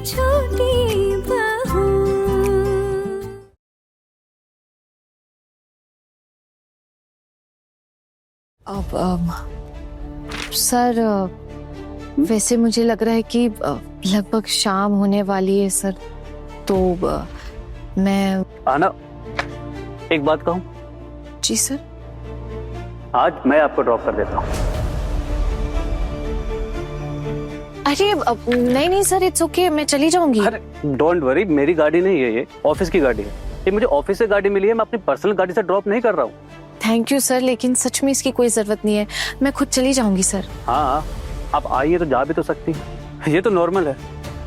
छोटी बहू। सर वैसे मुझे लग रहा है कि लगभग शाम होने वाली है सर, तो मैं आना, एक बात कहूं? जी सर। आज मैं आपको ड्रॉप कर देता हूं। अरे नहीं नहीं सर, इट्स ओके, मैं चली जाऊंगी। अरे डोंट वरी, मेरी गाड़ी नहीं है, ये ऑफिस की गाड़ी है। ये मुझे ऑफिस से गाड़ी मिली है, मैं अपनी पर्सनल गाड़ी से ड्रॉप नहीं कर रहा हूँ। थैंक यू सर, लेकिन सच में इसकी कोई जरूरत नहीं है, मैं खुद चली जाऊंगी सर। हाँ, आप आइए तो जा भी तो सकती हैं, ये तो नॉर्मल है।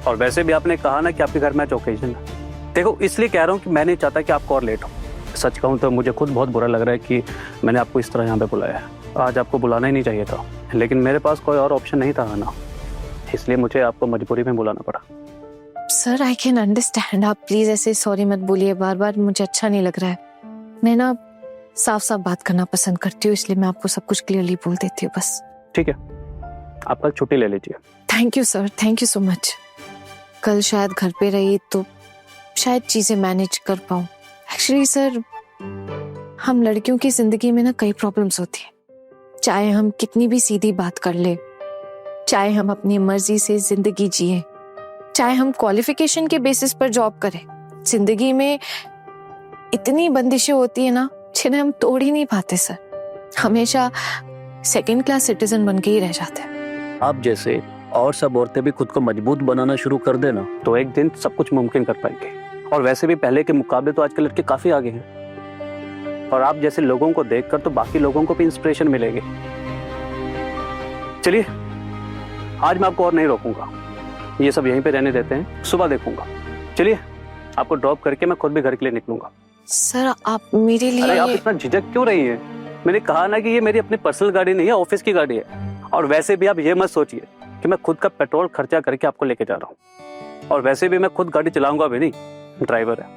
और वैसे भी आपने कहा ना कि आपके घर में आज ओकेजन है। देखो, इसलिए कह रहा हूँ कि मैं नहीं चाहता कि आपको और लेट हो। सच कहूँ तो मुझे खुद बहुत बुरा लग रहा है कि मैंने आपको इस तरह यहाँ पे बुलाया है। आज आपको बुलाना ही नहीं चाहिए था, लेकिन मेरे पास कोई और ऑप्शन नहीं था आना, इसलिए मुझे आपको मजबूरी में बुलाना पड़ा। सर आई कैन अंडरस्टैंड, आप प्लीज ऐसे सॉरी मत बोलिए बार बार, मुझे अच्छा नहीं लग रहा है। मैं ना साफ साफ बात करना पसंद करती हूँ, इसलिए मैं आपको सब कुछ क्लियरली बोल देती हूँ बस। ठीक है, आप कल छुट्टी ले लीजिए। Thank you sir, thank you so much. कल शायद घर पे रही तो शायद चीजें मैनेज कर पाऊँ। एक्चुअली सर, हम लड़कियों की जिंदगी में ना कई प्रॉब्लम्स होती है, चाहे हम कितनी भी सीधी बात कर ले, चाहे हम अपनी मर्जी से जिंदगी जिए, चाहे हम क्वालिफिकेशन के बेसिस पर जॉब करें, जिंदगी में इतनी बंदिशें होती है ना जिन्हें हम तोड़ ही नहीं पाते सर। हमेशा सेकंड क्लास सिटीजन बन के ही रह जाते हैं। आप जैसे और सब औरतें भी खुद को मजबूत बनाना शुरू कर देना तो एक दिन सब कुछ मुमकिन कर पाएंगे। और वैसे भी पहले के मुकाबले तो आजकल लड़के काफी आगे हैं, और आप जैसे लोगों को देखकर तो बाकी लोगों को भी इंस्पिरेशन मिलेगी। चलिए, आज मैं आपको और नहीं रोकूंगा, ये सब यहीं पे रहने देते हैं, सुबह देखूंगा। चलिए, आपको ड्रॉप करके मैं खुद भी घर के लिए निकलूंगा। सर आप मेरे लिए अरे आप इतना झिझक क्यों रही हैं? मैंने कहा ना कि ये मेरी अपनी पर्सनल गाड़ी नहीं है, ऑफिस की गाड़ी है। और वैसे भी आप ये मत सोचिए कि मैं खुद का पेट्रोल खर्चा करके आपको लेके जा रहा हूँ। और वैसे भी मैं खुद गाड़ी चलाऊंगा भी नहीं, ड्राइवर है,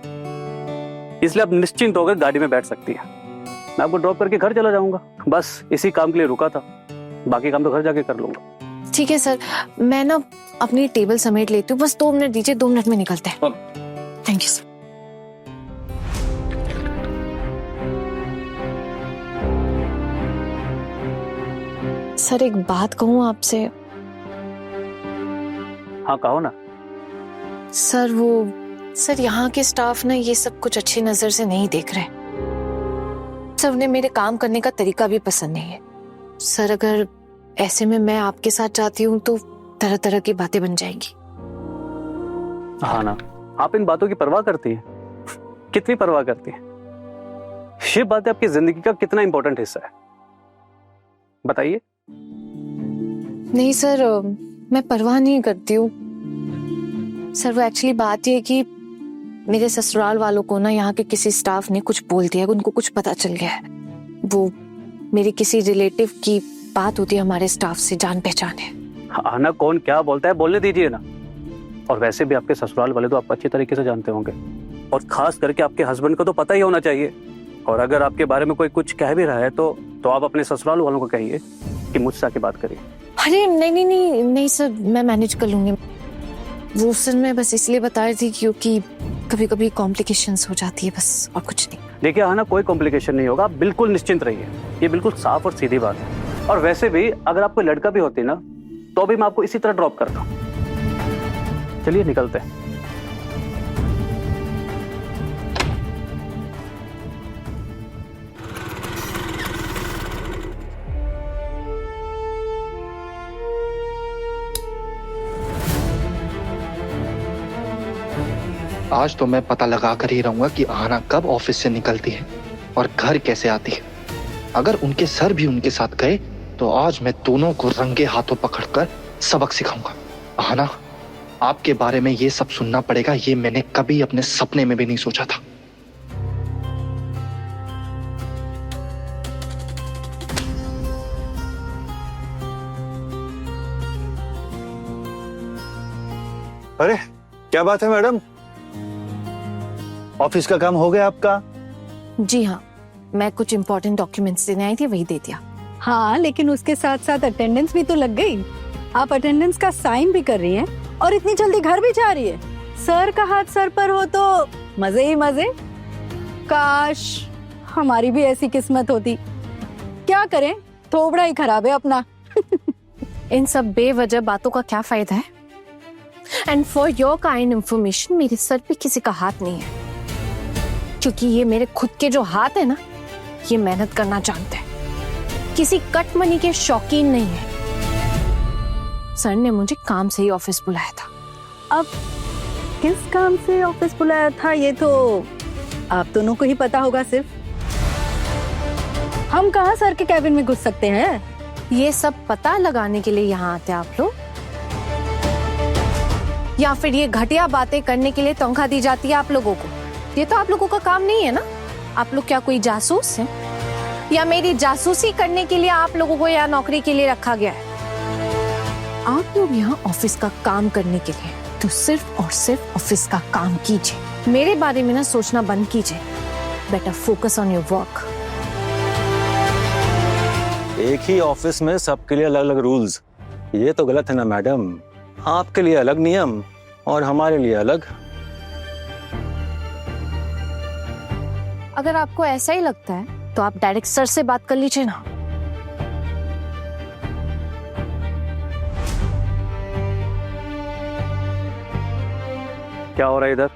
इसलिए आप निश्चिंत होकर गाड़ी में बैठ सकती है। मैं आपको ड्रॉप करके घर चला जाऊंगा, बस इसी काम के लिए रुका था, बाकी काम तो घर जाके कर लूंगा। ठीक है सर, मैं ना अपनी टेबल समेट लेती हूँ, बस 2 मिनट दीजिए, 2 मिनट में निकलते हैं। Thank you sir. सर एक बात कहूँ आपसे? हाँ कहो ना। सर यहाँ के स्टाफ ना ये सब कुछ अच्छी नजर से नहीं देख रहे। सर उन्हें मेरे काम करने का तरीका भी पसंद नहीं है। सर अगर ऐसे में मैं आपके साथ जाती हूँ तो तरह तरह की बातें बन जाएंगी। हाँ ना, आप इन बातों की परवाह करती हैं? कितनी परवाह करती हैं? ये बात आपकी जिंदगी का कितना इंपॉर्टेंट हिस्सा है, बताइए। नहीं सर, मैं परवाह नहीं करती हूँ सर। वो एक्चुअली बात ये है कि मेरे ससुराल वालों को ना यहाँ के किसी स्टाफ ने कुछ बोल दिया, उनको कुछ पता चल गया है। वो मेरे किसी रिलेटिव की बात होती है हमारे स्टाफ से, जान पहचान है। हाँ ना, कौन क्या बोलता है बोलने दीजिए ना। और वैसे भी आपके ससुराल वाले तो आप अच्छी तरीके से जानते होंगे, और खास करके आपके हस्बैंड को तो पता ही होना चाहिए। और अगर आपके बारे में कोई कुछ कह भी रहा है तो आप अपने ससुराल वालों को कहिए कि मुझसे आके बात करिए। अरे नहीं सर, मैं मैनेज कर लूंगी। वो सर मैं बस इसलिए बता रही थी क्योंकि कभी कभी कॉम्प्लिकेशंस हो जाती है, बस और कुछ नहीं। देखिए हाँ ना, कोई कॉम्प्लिकेशन नहीं होगा, आप बिल्कुल निश्चिंत रहिए, ये बिल्कुल साफ और सीधी बात है। और वैसे भी अगर आप कोई लड़का भी होती ना तो भी मैं आपको इसी तरह ड्रॉप करता। चलिए निकलते हैं। आज तो मैं पता लगा कर ही रहूंगा कि आना कब ऑफिस से निकलती है और घर कैसे आती है। अगर उनके सर भी उनके साथ गए तो आज मैं दोनों को रंगे हाथों पकड़कर सबक सिखाऊंगा। आना, आपके बारे में ये सब सुनना पड़ेगा, ये मैंने कभी अपने सपने में भी नहीं सोचा था। अरे क्या बात है मैडम, ऑफिस का काम हो गया आपका? जी हाँ, मैं कुछ इम्पोर्टेंट डॉक्यूमेंट्स देने आई थी, वही दे दिया। हाँ, लेकिन उसके साथ साथ अटेंडेंस भी तो लग गई। आप अटेंडेंस का साइन भी कर रही हैं और इतनी जल्दी घर भी जा रही है। सर का हाथ सर पर हो तो मजे ही मजे। काश हमारी भी ऐसी किस्मत होती। क्या करें, थोबड़ा ही खराब है अपना। इन सब बेवजह बातों का क्या फायदा है? And for your kind information, मेरे सर पे किसी का हाथ नहीं है, क्योंकि ये मेरे खुद के जो हाथ है ना, ये मेहनत करना जानते हैं, किसी कट मनी के शौकीन नहीं है। सर ने मुझे काम से ही ऑफिस बुलाया था। अब किस काम से ऑफिस बुलाया था ये तो आप दोनों को ही पता होगा। सिर्फ हम कहाँ सर के कैबिन में घुस सकते हैं? ये सब पता लगाने के लिए यहाँ आते हैं आप लोग, या फिर ये घटिया बातें करने के लिए तनख्वाह दी जाती है आप लोगों को? ये तो आप लोगों का काम नहीं है ना। आप लोग क्या कोई जासूस हैं? या मेरी जासूसी करने के लिए आप लोगों को यहाँ नौकरी के लिए रखा गया है? आप लोग यहाँ ऑफिस का काम करने के लिए, तो सिर्फ और सिर्फ ऑफिस का काम कीजिए। मेरे बारे में ना सोचना बंद कीजिए। Better focus on your work. एक ही ऑफिस में सबके लिए अलग अलग रूल्स, ये तो गलत है ना मैडम। आपके लिए अलग नियम और हमारे लिए अलग। अगर आपको ऐसा ही लगता है तो आप डायरेक्ट सर से बात कर लीजिए ना। क्या हो रहा है इधर?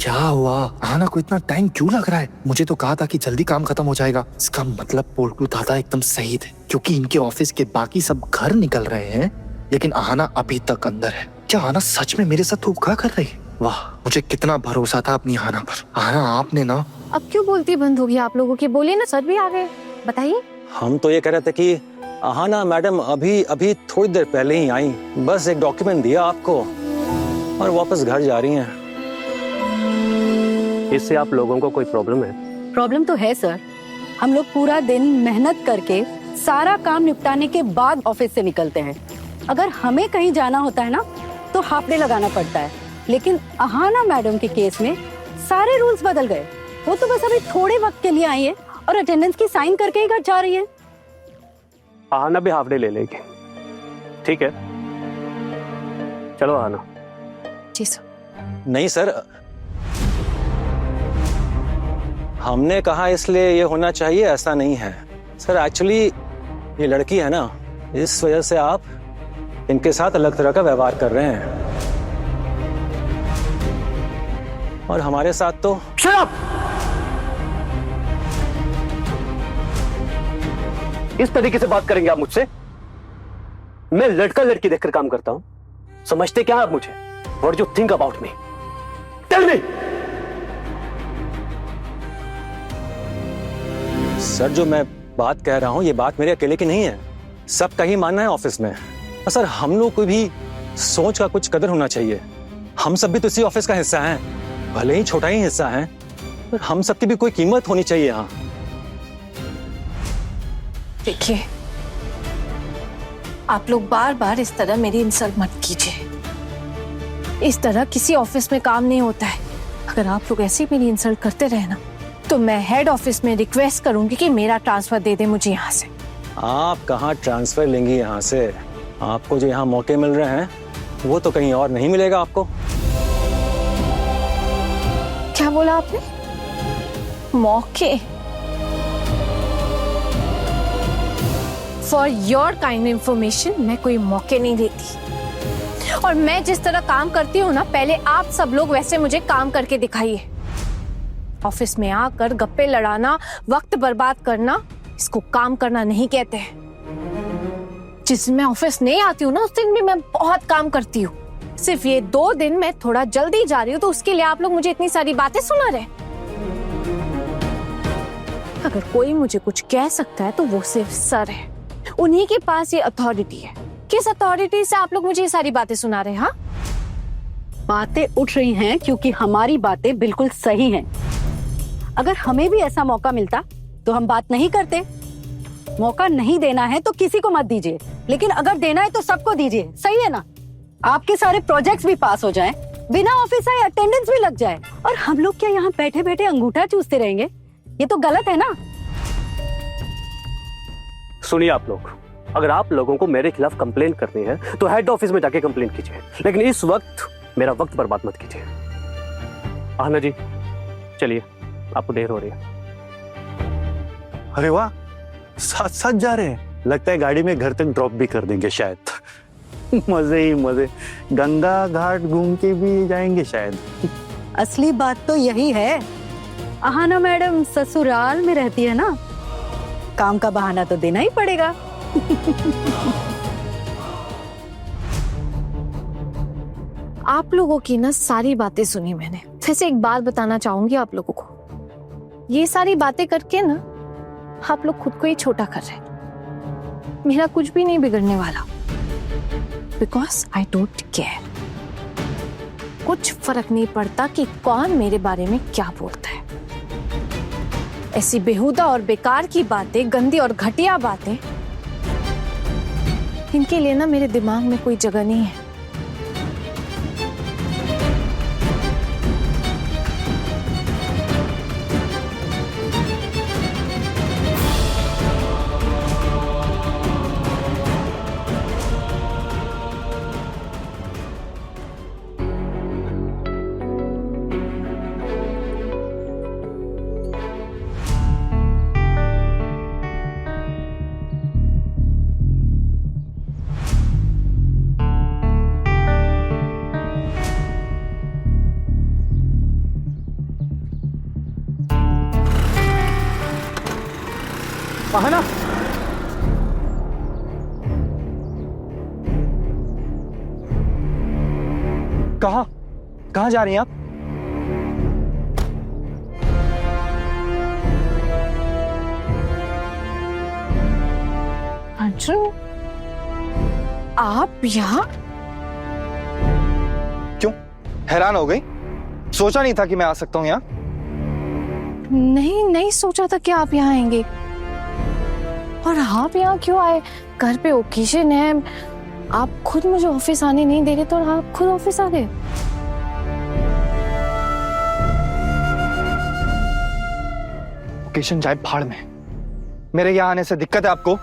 क्या हुआ? आना को इतना टाइम क्यों लग रहा है? मुझे तो कहा था कि जल्दी काम खत्म हो जाएगा। इसका मतलब पोल्टू दादा एकदम सही थे, क्योंकि इनके ऑफिस के बाकी सब घर निकल रहे हैं, लेकिन आना अभी तक अंदर है। क्या आना सच में मेरे साथ धोखा कर रही है? वाह, मुझे कितना भरोसा था अपनी आना पर। आना आपने ना। अब क्यों बोलती बंद होगी आप लोगों की? बोलिए ना, सर भी आ गए, बताइए। हम तो ये कह रहे थे कि आहाना मैडम अभी अभी थोड़ी देर पहले ही आई, बस एक डॉक्यूमेंट दिया आपको और वापस घर जा रही हैं। इससे आप लोगों को कोई प्रॉब्लम है? प्रॉब्लम तो है सर। हम लोग पूरा दिन मेहनत करके सारा काम निपटाने के बाद ऑफिस से निकलते हैं। अगर हमें कहीं जाना होता है ना तो हाफ डे लगाना पड़ता है, लेकिन अहाना मैडम के केस में सारे रूल्स बदल गए। वो तो बस अभी थोड़े वक्त के लिए आई है और अटेंडेंस की साइन करके ही घर जा रही है। आना भी हाफ डे ले लेगी, ठीक है? चलो आना। जी सर। नहीं सर, हमने कहा इसलिए ये होना चाहिए, ऐसा नहीं है सर। एक्चुअली ये लड़की है ना, इस वजह से आप इनके साथ अलग तरह का व्यवहार कर रहे हैं, और हमारे साथ तो। Shut up! इस तरीके से बात करेंगे आप मुझसे? मैं लड़का लड़की देखकर काम करता हूं, समझते क्या आप मुझे? What do you think about me? Tell me! Sir जो मैं बात कह रहा हूं, ये बात मेरे अकेले की नहीं है, सबका ही मानना है ऑफिस में। और सर हम लोग को भी सोच का कुछ कदर होना चाहिए। हम सब भी तो इसी ऑफिस का हिस्सा हैं, भले ही छोटा ही हिस्सा है, पर हम सबकी भी कोई कीमत होनी चाहिए यहाँ। देखिए, आप लोग बार बार इस तरह मेरी इंसल्ट मत कीजिए। इस तरह किसी ऑफिस में काम नहीं होता है। अगर आप लोग ऐसे ही मेरी इंसल्ट करते रहे ना, तो मैं हेड ऑफिस में रिक्वेस्ट करूंगी कि मेरा ट्रांसफर दे दे मुझे यहाँ से। आप कहाँ ट्रांसफर लेंगी यहाँ से? आपको जो यहाँ मौके मिल रहे हैं वो तो कहीं और नहीं मिलेगा आपको। क्या बोला आपने? मौके? फॉर योर काइंड इंफॉर्मेशन, मैं कोई मौके नहीं देती। और मैं जिस तरह काम करती हूँ ना, पहले आप सब लोग वैसे मुझे काम करके दिखाइए। ऑफिस में आकर गप्पे लड़ाना, वक्त बर्बाद करना, इसको काम करना नहीं कहते हैं। जिस दिन मैं ऑफिस नहीं आती हूँ ना, उस दिन भी मैं बहुत काम करती हूँ। सिर्फ ये 2 दिन मैं थोड़ा जल्दी जा रही हूँ, तो उसके लिए आप लोग मुझे इतनी सारी बातें सुना रहे। अगर कोई मुझे कुछ कह सकता है तो वो सिर्फ सर है, उन्हीं के पास ये अथॉरिटी है। किस अथॉरिटी से आप लोग मुझे ये सारी बातें सुना रहे हैं? हाँ, बातें उठ रही हैं क्योंकि हमारी बातें बिल्कुल सही हैं। अगर हमें भी ऐसा मौका मिलता तो हम बात नहीं करते। मौका नहीं देना है तो किसी को मत दीजिए, लेकिन अगर देना है तो सबको दीजिए। सही है ना? आपके सारे प्रोजेक्ट्स भी पास हो जाएं, बिना ऑफिस आए अटेंडेंस भी लग जाए, और हम लोग क्या यहाँ बैठे बैठे अंगूठा चूसते रहेंगे? ये तो गलत है ना। सुनिए आप लोग, अगर आप लोगों को मेरे खिलाफ कंप्लेन करनी है तो हेड ऑफिस में जाके कंप्लेन कीजिए, लेकिन इस वक्त मेरा वक्त बर्बाद मत कीजिए। आहना जी चलिए, आपको देर हो रही है। अरे वाह, साथ साथ जा रहे हैं। लगता है गाड़ी में घर तक ड्रॉप भी कर देंगे शायद। मजे ही मजे, गंगा घाट घूम के भी जाएंगे शायद। असली बात तो यही है, आहाना मैडम ससुराल में रहती है ना, काम का बहाना तो देना ही पड़ेगा। आप लोगों की ना सारी बातें सुनी मैंने। वैसे एक बात बताना चाहूंगी आप लोगों को, ये सारी बातें करके ना आप लोग खुद को ही छोटा कर रहे हैं। मेरा कुछ भी नहीं बिगड़ने वाला, बिकॉज आई डोंट केयर। कुछ फर्क नहीं पड़ता कि कौन मेरे बारे में क्या बोलता है। ऐसी बेहुदा और बेकार की बातें, गंदी और घटिया बातें, इनके लिए ना मेरे दिमाग में कोई जगह नहीं है। आहना, कहाँ कहाँ जा रही हैं आप? अर्जुन, आप यहाँ? क्यों, हैरान हो गई? सोचा नहीं था कि मैं आ सकता हूँ यहाँ। नहीं सोचा था कि आप यहाँ आएंगे। और आप यहाँ क्यों आए? घर पे ओकेजन है, आप खुद मुझे ऑफिस आने नहीं दे रहे तो आप खुद ऑफिस आ गए। ओकेजन जाए भाड़ में, मेरे यहाँ आने से दिक्कत है आपको?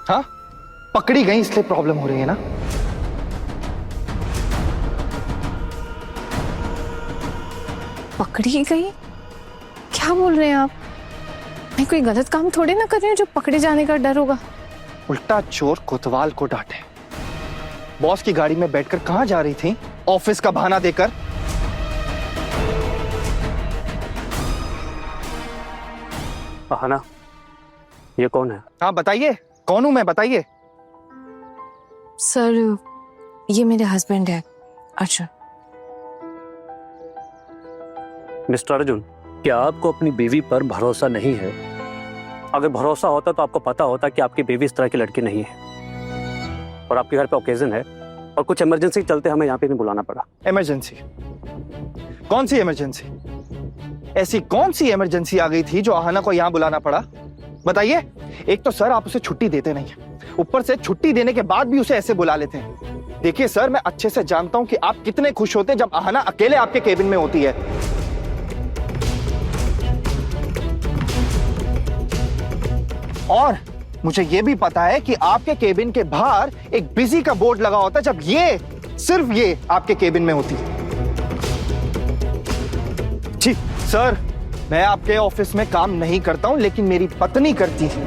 हाँ, पकड़ी गई इसलिए प्रॉब्लम हो रही है ना? पकड़ी गई? क्या बोल रहे हैं आप? मैं कोई गलत काम थोड़ी ना कर रही हूँ जो पकड़े जाने का डर होगा। उल्टा चोर कोतवाल को डांटे। बॉस की गाड़ी में बैठकर कहां जा रही थी? ऑफिस का बहाना देकर। आहना, ये कौन है? हाँ बताइए, कौन हूं मैं, बताइए। सर, ये मेरे हस्बैंड है अर्जुन। मिस्टर अर्जुन, क्या आपको अपनी बीवी पर भरोसा नहीं है? अगर भरोसा होता तो आपको पता होता कि आपकी बीवी इस तरह की लड़की नहीं है, और आपके घर पे ओकेजन है और कुछ इमरजेंसी चलते हमें यहाँ पे नहीं बुलाना पड़ा। इमरजेंसी? कौन सी इमरजेंसी? ऐसी कौन सी इमरजेंसी आ गई थी जो आहना को यहाँ बुलाना पड़ा? बताइए। एक तो सर आप उसे छुट्टी देते नहीं है, ऊपर से छुट्टी देने के बाद भी उसे ऐसे बुला लेते हैं। देखिए सर, मैं अच्छे से जानता हूं कि आप कितने खुश होते जब आहना अकेले आपके केबिन में होती है। और मुझे यह भी पता है कि आपके केबिन के बाहर एक बिजी का बोर्ड लगा होता है जब ये, सिर्फ ये आपके केबिन में होती है। जी सर, मैं आपके ऑफिस में काम नहीं करता हूं, लेकिन मेरी पत्नी करती है।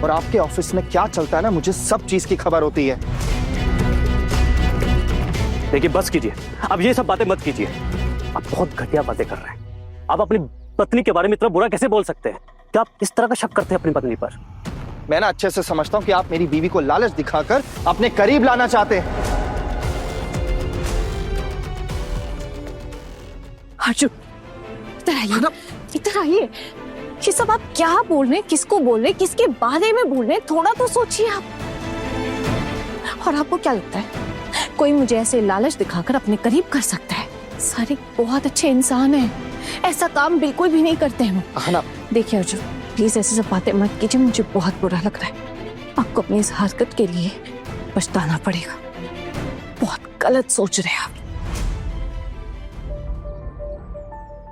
और आपके ऑफिस में क्या चलता है ना, मुझे सब चीज की खबर होती है। देखिए बस कीजिए, अब ये सब बातें मत कीजिए। आप बहुत घटिया बातें कर रहे हैं। आप अपनी पत्नी के बारे में इतना बुरा कैसे बोल सकते हैं? क्या आप इस तरह का शक करते हैं अपनी पत्नी पर? मैं ना अच्छे से समझता हूं कि आप मेरी बीवी को लालच दिखाकर अपने करीब लाना चाहते हैं। अर्जुन, इधर आइए, इधर आइए। ये सब आप क्या बोल रहे हैं? किसको बोल रहे हैं? किसके बारे में बोल रहे हैं? थोड़ा तो सोचिए आप। और आपको क्या लगता है कोई मुझे ऐसे लालच दिखाकर अपने करीब कर सकता है? सारे बहुत अच्छे इंसान हैं, ऐसा काम बिल्कुल भी नहीं करते हैं। आहना, देखिए अर्जुन, प्लीज ऐसी सब बातें मत कीजिए, मुझे बहुत बुरा लग रहा है। आपको अपनी इस हरकत के लिए पछताना पड़ेगा। बहुत गलत सोच रहे हैं आप।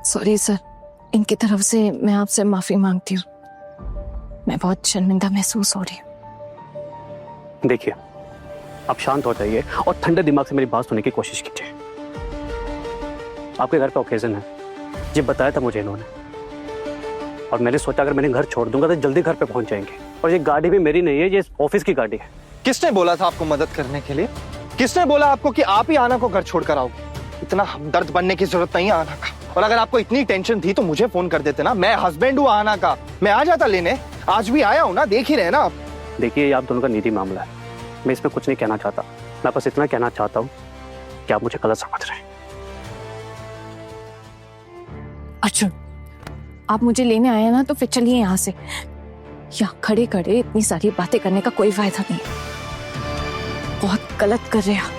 सॉरी सर, इनकी तरफ से मैं आपसे माफी मांगती हूँ। मैं बहुत शर्मिंदा महसूस हो रही हूँ। देखिए, आप शांत हो जाइए और ठंडे दिमाग से मेरी बात सुनने की कोशिश कीजिए। आपके घर पे ओकेजन है, ये बताया था मुझे इन्होंने, और मैंने सोचा अगर मैंने घर छोड़ दूंगा तो जल्दी घर पे पहुंच जाएंगे। और ये गाड़ी भी मेरी नहीं है, ये ऑफिस की गाड़ी है। किसने बोला था आपको मदद करने के लिए? किसने बोला आपको कि आप ही आना को घर छोड़कर आओगे? इतना हमदर्द बनने की जरूरत नहीं है आना का। और अगर आपको इतनी टेंशन थी तो मुझे फोन कर देते ना, मैं हस्बैंड हूँ आना का, मैं आ जाता लेने। आज भी आया हूँ ना, देख ही रहे ना आप। देखिए, ये आप दोनों का निजी मामला है, मैं इसमें कुछ नहीं कहना चाहता। मैं बस इतना कहना चाहता हूँ कि आप मुझे गलत समझ रहे हैं। अर्जुन, आप मुझे लेने आए ना, तो फिर चलिए यहाँ से। यहाँ खड़े खड़े इतनी सारी बातें करने का कोई फायदा नहीं है। बहुत गलत कर रहे हैं आप।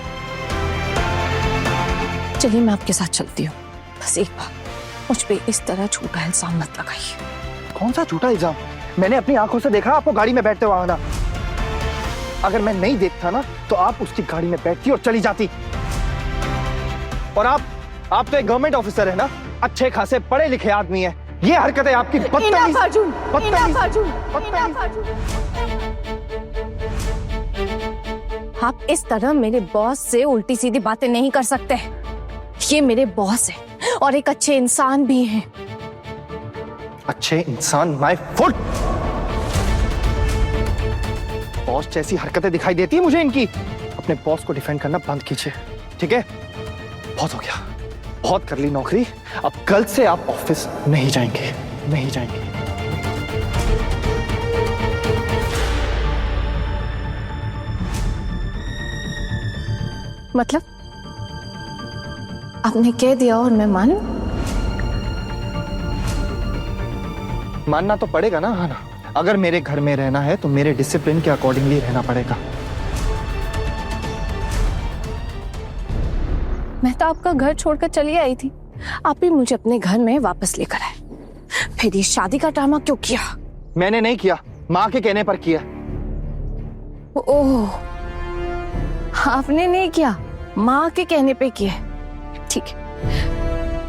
चलिए मैं आपके साथ चलती हूँ। बस एक बार मुझ पे इस तरह झूठा इल्जाम मत लगाइए। कौन सा झूठा इल्जाम? मैंने अपनी आंखों से देखा आपको गाड़ी में बैठते हुए आना। अगर मैं नहीं देखता ना तो आप उसकी गाड़ी में बैठती और चली जाती। और आप तो एक गवर्नमेंट ऑफिसर है ना, अच्छे खासे पढ़े लिखे आदमी है। ये हरकतें आपकी आप इस तरह मेरे बॉस से उल्टी सीधी बातें नहीं कर सकते। ये मेरे बॉस है और एक अच्छे इंसान भी हैं। अच्छे इंसान माय फुट। बॉस जैसी हरकतें दिखाई देती है मुझे इनकी। अपने बॉस को डिफेंड करना बंद कीजिए, ठीक है? बहुत हो गया, बहुत कर ली नौकरी। अब कल से आप ऑफिस नहीं जाएंगे, नहीं जाएंगे। मतलब आपने कह दिया और मैं मानूं? मानना तो पड़ेगा ना हाना। अगर मेरे घर में रहना है तो मेरे डिसिप्लिन के अकॉर्डिंगली रहना पड़ेगा। मैं तो आपका घर छोड़कर चली आई थी, आप ही मुझे अपने घर में वापस लेकर आए। फिर ये शादी का ड्रामा क्यों किया? मैंने नहीं किया, माँ के कहने पर किया। ओह, आपने नहीं किया, माँ के कहने पे किया। ठीक है,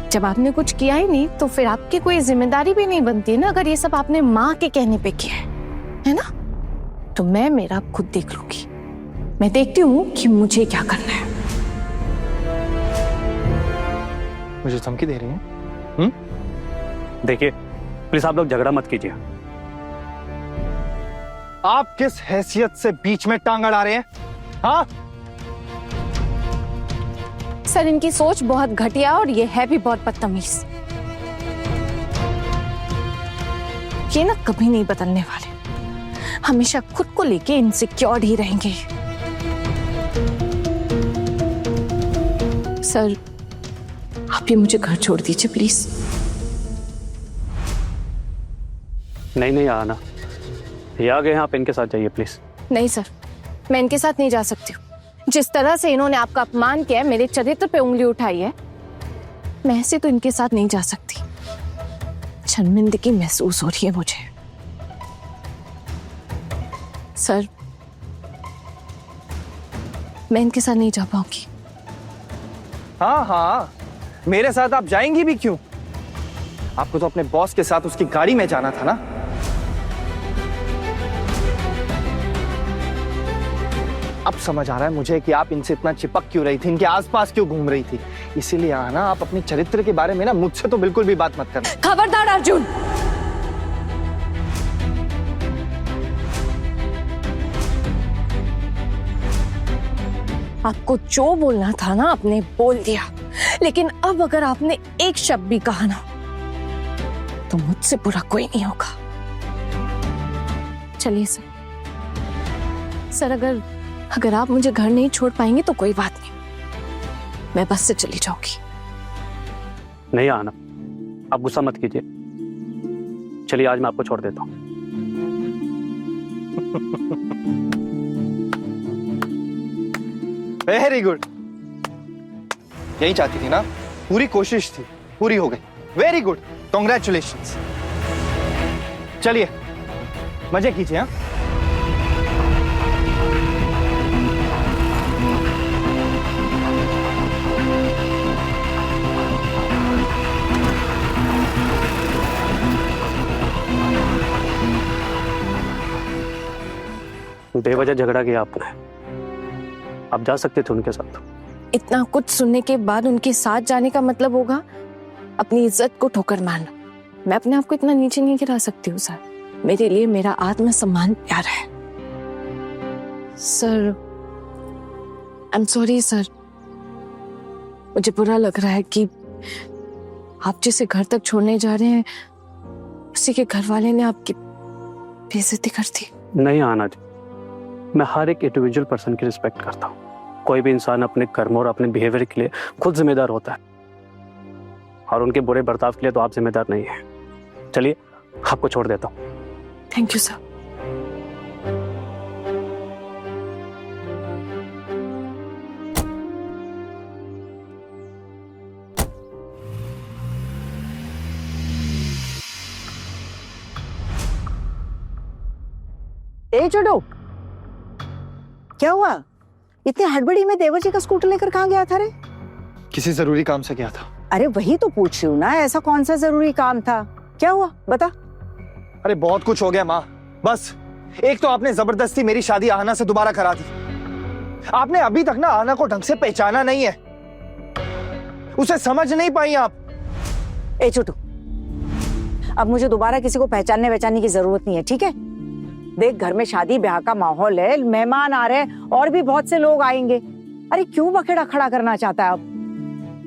जब आपने कुछ किया ही नहीं तो फिर आपकी कोई जिम्मेदारी भी नहीं बनती ना, अगर ये सब आपने माँ के कहने पे किया है ना? तो मैं मेरा खुद देख लूंगी। मैं देखती हूँ कि मुझे क्या करना है। मुझे धमकी दे रही हैं? देखिए, प्लीज आप लोग झगड़ा मत कीजिए। आप किस हैसियत से बीच में टांग अड़ा रहे हैं? हाँ, सर, इनकी सोच बहुत घटिया और ये है भी बहुत बदतमीज। ये ना कभी नहीं बदलने वाले, हमेशा खुद को लेके इनसिक्योर ही रहेंगे। सर, आप ही मुझे घर छोड़ दीजिए प्लीज। नहीं आना, ये आ गए हैं, आप इनके साथ जाइए प्लीज। नहीं सर, मैं इनके साथ नहीं जा सकती हूँ। जिस तरह से इन्होंने आपका अपमान किया है, मेरे चरित्र पे उंगली उठाई है, मैं ऐसे तो इनके साथ नहीं जा सकती। शर्मिंदगी महसूस हो रही है मुझे। सर, मैं इनके साथ नहीं जा पाऊंगी। हाँ, मेरे साथ आप जाएंगी भी क्यों? आपको तो अपने बॉस के साथ उसकी गाड़ी में जाना था ना। अब समझ आ रहा है मुझे कि आप इनसे इतना चिपक क्यों रही थी, इनके आसपास क्यों घूम रही थी। इसीलिए आना, आप अपने चरित्र के बारे में ना मुझसे तो बिल्कुल भी बात मत करना। खबरदार अर्जुन, आपको जो बोलना था ना आपने बोल दिया, लेकिन अब अगर आपने एक शब्द भी कहा ना तो मुझसे बुरा कोई नहीं होगा। चलिए सर, अगर आप मुझे घर नहीं छोड़ पाएंगे तो कोई बात नहीं, मैं बस से चली जाऊंगी। नहीं आना, आप गुस्सा मत कीजिए। चलिए, आज मैं आपको छोड़ देता हूँ। वेरी गुड, यही चाहती थी ना, पूरी कोशिश थी, पूरी हो गई। Very good, congratulations. चलिए मजे कीजिए। हाँ, बेवजह झगड़ा किया आपने। आप जा सकते थे उनके साथ। इतना कुछ सुनने के बाद उनके साथ जाने का मतलब होगा अपनी इज्जत को ठोकर मारना। मैं अपने आप को इतना नीचे नहीं गिरा सकती हूँ सर। मेरे लिए मेरा आत्मसम्मान प्यारा है। Sir I am sorry sir, मुझे बुरा लग रहा है कि आप जिसे घर तक छोड़ने जा रहे हैं उसी के घर वाले ने आपकी बेइज्जती कर दी। नहीं आना जी, मैं हर एक इंडिविजुअल पर्सन की रिस्पेक्ट करता हूँ। कोई भी इंसान अपने कर्म और अपने बिहेवियर के लिए खुद जिम्मेदार होता है, और उनके बुरे बर्ताव के लिए तो आप जिम्मेदार नहीं है। चलिए आपको छोड़ देता हूँ। Thank you sir. ए छोटू, क्या हुआ? इतनी हड़बड़ी में देवर जी का स्कूटर लेकर कहाँ गया था रे? किसी जरूरी काम से गया था। अरे वही तो पूछ रही हूँ ना, ऐसा कौन सा जरूरी काम था? क्या हुआ बता। अरे बहुत कुछ हो गया माँ। बस एक तो आपने जबरदस्ती मेरी शादी आहना से दोबारा करा दी। आपने अभी तक ना आहना को ढंग से पहचाना नहीं है, उसे समझ नहीं पाई आप। ए छोटू, अब मुझे दोबारा किसी को पहचानने की जरूरत नहीं है, ठीक है? देख, घर में शादी ब्याह का माहौल है, मेहमान आ रहे हैं और भी बहुत से लोग आएंगे। अरे क्यों बखेड़ा खड़ा करना चाहता है अब?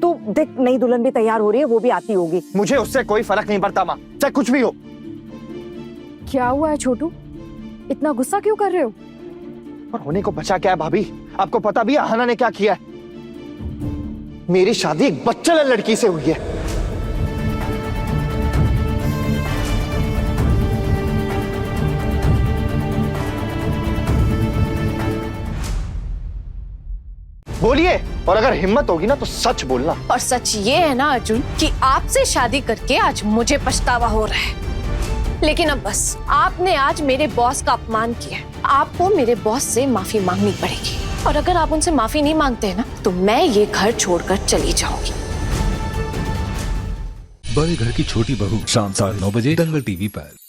तू देख, नई दुल्हन भी तैयार हो रही है, वो भी आती होगी। मुझे उससे कोई फर्क नहीं पड़ता माँ, चाहे कुछ भी हो। क्या हुआ है छोटू, इतना गुस्सा क्यों कर रहे हो? और होने को बचा क्या है भाभी? आपको पता भी है आहना ने क्या किया है? मेरी शादी एक बच्चल लड़की से हुई है। बोलिए, और अगर हिम्मत होगी ना तो सच बोलना। और सच ये है ना अर्जुन कि आपसे शादी करके आज मुझे पछतावा हो रहा है। लेकिन अब बस, आपने आज मेरे बॉस का अपमान किया है, आपको मेरे बॉस से माफी मांगनी पड़ेगी। और अगर आप उनसे माफी नहीं मांगते हैं ना तो मैं ये घर छोड़कर चली जाऊंगी। बड़े घर की छोटी बहू शाम 9:30 बजे दंगल टीवी पर।